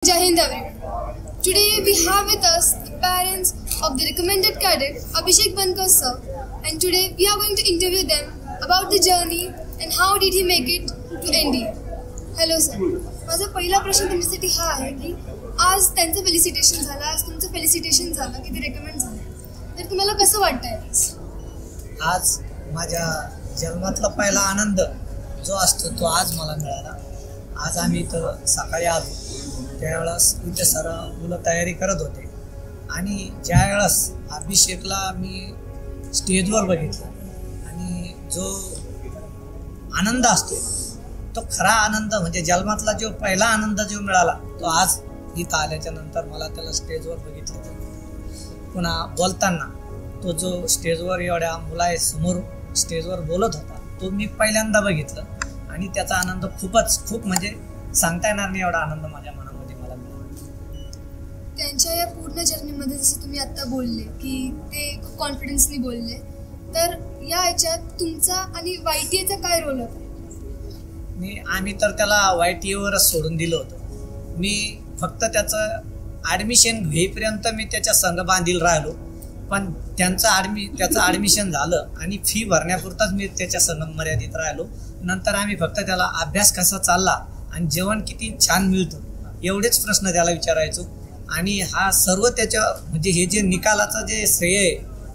Jai Hind everyone. Today we have with us the parents of the recommended cadet Abhishek Bankar sir, and today we are going to interview them about the journey and how did he make it to NDA. Hello sir. माझा पहिला प्रश्न तुमच्यासाठी हा आहे की आज त्यांचं felicitation झालं, आज तुमचं फेलिसिटेशन झालं की ते रेकमेंड झालं, तर तुम्हाला कसं वाटतंय? आज माझ्या जन्मातला पहिला आनंद जो असतो तो आज मला मिळाला. आज आम्ही इथं सकाळी आलो त्यावेळेस इथे सर्व मुलं तयारी करत होते आणि ज्यावेळेस अभिषेकला मी स्टेजवर बघितलं आणि जो आनंद असतो तो खरा आनंद म्हणजे जन्मातला जो पहिला आनंद जो मिळाला तो आज इथं आल्याच्या नंतर मला त्याला स्टेजवर बघितलं. पुन्हा बोलताना तो जो स्टेजवर एवढ्या मुलासमोर स्टेजवर बोलत होता तो मी पहिल्यांदा बघितलं आणि त्याचा आनंद खूप म्हणजे सांगता येणार नाही एवढा आनंद माझ्या मनामध्ये मला मिळाला. त्यांच्या या पूर्ण जर्नीमध्ये जसं तुम्ही आता बोलले की ते खूप कॉन्फिडन्सनी बोलले, तर या ह्याच्यात तुमचा आणि YTA चा काय रोल होता? आम्ही तर त्याला YTA सोडून दिलं होतं. मी फक्त त्याचं ॲडमिशन घेईपर्यंत मी त्याच्या संघ बांधील राहिलो, पण त्याचं ॲडमिशन झालं आणि फी भरण्यापुरताच मी त्याच्या संघ मर्यादित राहिलो. नंतर आम्ही फक्त त्याला अभ्यास कसा चालला आणि जेवण किती छान मिळतं एवढेच प्रश्न त्याला विचारायचो. आणि हा सर्व त्याच्या म्हणजे हे जे निकालाचं जे श्रेय आहे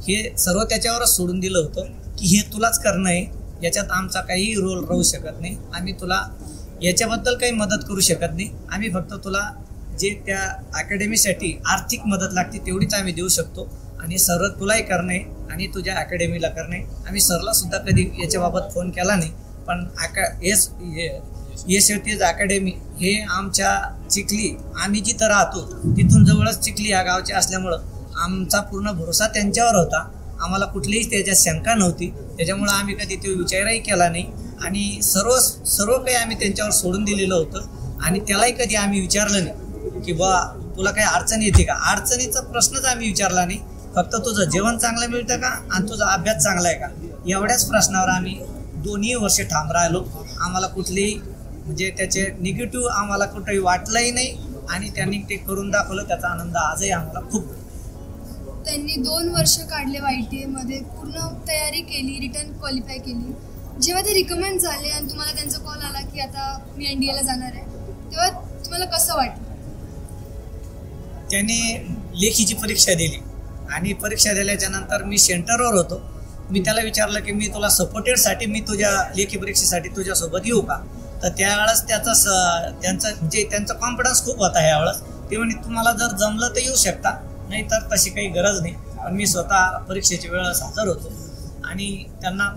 हे सर्व त्याच्यावरच सोडून दिलं होतं की हे तुलाच करणं आहे, याच्यात आमचा काही रोल राहू शकत नाही, आम्ही तुला याच्याबद्दल काही मदत करू शकत नाही, आम्ही फक्त तुला जे त्या अकॅडमीसाठी आर्थिक मदत लागते तेवढीच आम्ही देऊ शकतो आणि सर्व तुलाही करणे आणि तुझ्या अकॅडमीला करणे. आम्ही सरला सुद्धा कधी याच्याबाबत फोन केला नाही, पण एस अकॅडमी हे आमच्या चिखली आम्ही जिथं राहतो तिथून जवळच चिखली या गावचे असल्यामुळं आमचा पूर्ण भरोसा त्यांच्यावर होता. आम्हाला कुठलीही त्याच्यात शंका नव्हती, त्याच्यामुळं आम्ही कधी तो विचारही केला नाही आणि सर्व काही आम्ही त्यांच्यावर सोडून दिलेलं होतं. आणि त्यालाही कधी आम्ही विचारलं नाही की बा तुला काही अडचण येते का, अडचणीचा प्रश्नच आम्ही विचारला नाही. फक्त तुझं जेवण चांगलं मिळतं का आणि तुझा अभ्यास चांगला आहे का, एवढ्याच प्रश्नावर आम्ही 2 वर्ष ठाम राहिलो. आम्हाला कुठलीही म्हणजे त्याचे निगेटिव्ह आम्हाला कुठेही वाटलंही नाही आणि त्यांनी ते करून दाखवलं, त्याचा आनंद आजही आम्हाला खूप. त्यांनी 2 वर्ष काढले YTA मध्ये, पूर्ण तयारी केली, रिटर्न क्वालिफाय केली. जेव्हा ते रिकमेंड झाले आणि तुम्हाला त्यांचा कॉल आला की आता मी NDAला जाणार आहे, तेव्हा तुम्हाला कसं वाटलं? त्याने लेखीची परीक्षा दिली आणि परीक्षा दिल्याच्या नंतर मी सेंटरवर होतो. मी त्याला विचारलं की मी तुला सपोर्टेडसाठी मी तुझ्या लेखी परीक्षेसाठी तुझ्यासोबत येऊ का, तर त्यावेळेस त्यांचा कॉन्फिडन्स खूप होता. ह्यावेळेस ते म्हणे तुम्हाला जर जमलं तर येऊ शकता, नाही तर तशी काही गरज नाही. पण मी स्वतः परीक्षेच्या वेळेस हजर होतो आणि त्यांना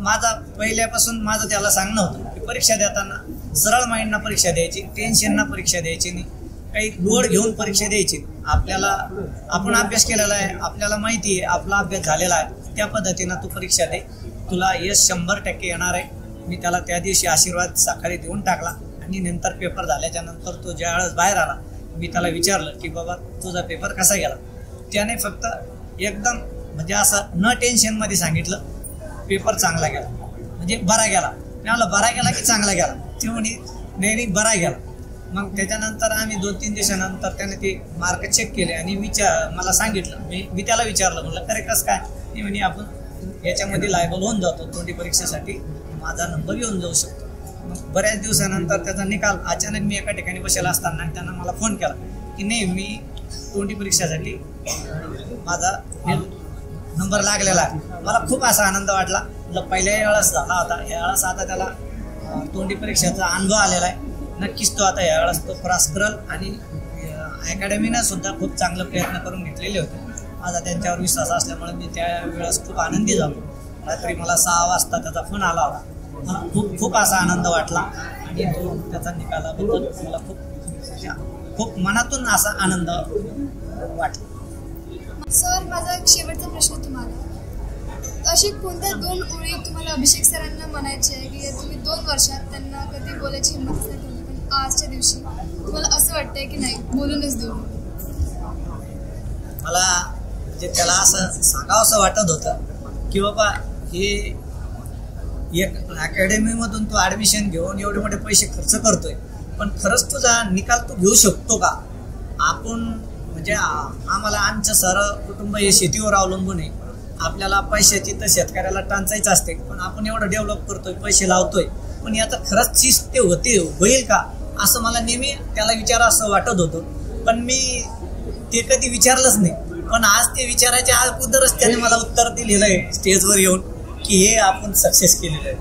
पहिल्यापासून माझं त्याला सांगणं होतं की परीक्षा देताना सरळ माइंडना परीक्षा द्यायची, टेन्शनना परीक्षा द्यायची नाही, काही लोड घेऊन परीक्षा द्यायची. आपण अभ्यास केलेला आहे, आपल्याला माहिती आहे, आपला अभ्यास झालेला आहे, त्या पद्धतीनं तू परीक्षा दे, तुला यश 100% येणार आहे. मी त्याला त्या दिवशी आशीर्वाद सकाळी देऊन टाकला आणि नंतर पेपर झाल्याच्या नंतर तो ज्यावेळेस बाहेर आला मी त्याला विचारलं की बाबा तुझा पेपर कसा गेला. त्याने फक्त एकदम म्हणजे असं न टेन्शनमध्ये सांगितलं पेपर चांगला गेला, म्हणजे बरा गेला. मी म्हणलं बरा गेला की चांगला गेला, ते म्हणे नाही बरा गेला. मग त्याच्यानंतर आम्ही 2-3 दिवसानंतर त्याने ते मार्क चेक केले आणि मला सांगितलं. मी त्याला विचारलं, म्हणलं खरे कसं काय, ते म्हणे आपण याच्यामध्ये लायबल होऊन जातो, तोंडी परीक्षेसाठी माझा नंबर येऊन जाऊ शकतो. मग बऱ्याच दिवसानंतर त्याचा निकाल अचानक मी एका ठिकाणी बसेला असताना त्यांना मला फोन केला की नाही मी तोंडी परीक्षेसाठी माझा नंबर लागलेला आहे. मला खूप असा आनंद वाटला. पहिल्या वेळेस झाला होता, यावेळेस आता त्याला तोंडी परीक्षेचा अनुभव आलेला आहे. नक्कीच तो आता यावेळेस तो क्रॉस करल आणि अकॅडमीनं सुद्धा खूप चांगले प्रयत्न करून घेतलेले होते. माझा त्यांच्यावर विश्वास असल्यामुळे मी त्यावेळेस खूप आनंदी झालो. रात्री मला 6 वाजता त्याचा फोन आला होता. मला खूप असा आनंद वाटला आणि तो त्याचा निकालाबद्दल मला खूप मनातून असा आनंद वाटला. सर माझा एक शेवटचा प्रश्न तुम्हाला, अशी कोणत्या 2 ओळी तुम्हाला अभिषेक सरांना म्हणायचे आहे की तुम्ही 2 वर्षात त्यांना कधी बोलायची हिंमत नाही केली, पण आजच्या दिवशी तुम्हाला असं वाटतंय की नाही बोलूनच देऊ? मला म्हणजे त्याला असं सांगावंसं वाटत होतं की बाबा हे एक अकॅडमीमधून तू ॲडमिशन घेऊन एवढे मोठे पैसे खर्च करतोय, पण खरंच तुझा निकाल तू घेऊ शकतो का, आपण म्हणजे आम्हाला आमचं सारं कुटुंब हे शेतीवर अवलंबून आहे. आपल्याला पैशाची तर शेतकऱ्याला टंचाईच असते, पण आपण एवढं डेव्हलप करतोय, पैसे लावतोय, पण याचा खरंच चीज ते होईल का असं मला नेहमी त्याला असं वाटत होतं. पण मी ते कधी विचारलंच नाही. पण आज ते विचारायच्या अगोदरच त्याने मला उत्तर दिलेलं आहे स्टेजवर येऊन की हे आपण सक्सेस केलेलं आहे.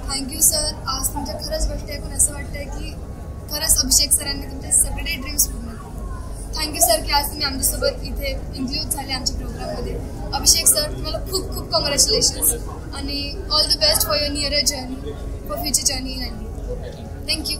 Thank you sir. आज तुमच्या खरंच गोष्टी ऐकून असं वाटतंय की खरंच अभिषेक सरांनी तुमचे सगळे ड्रीम्स पूर्ण केले. थँक्यू सर की आज तुम्ही आमच्यासोबत इथे इन्क्लूड झाले आमच्या प्रोग्राममध्ये. अभिषेक सर, तुम्हाला खूप खूप कॉंग्रॅच्युलेशन्स आणि all the best for your near journey, for future journey in India. Thank you.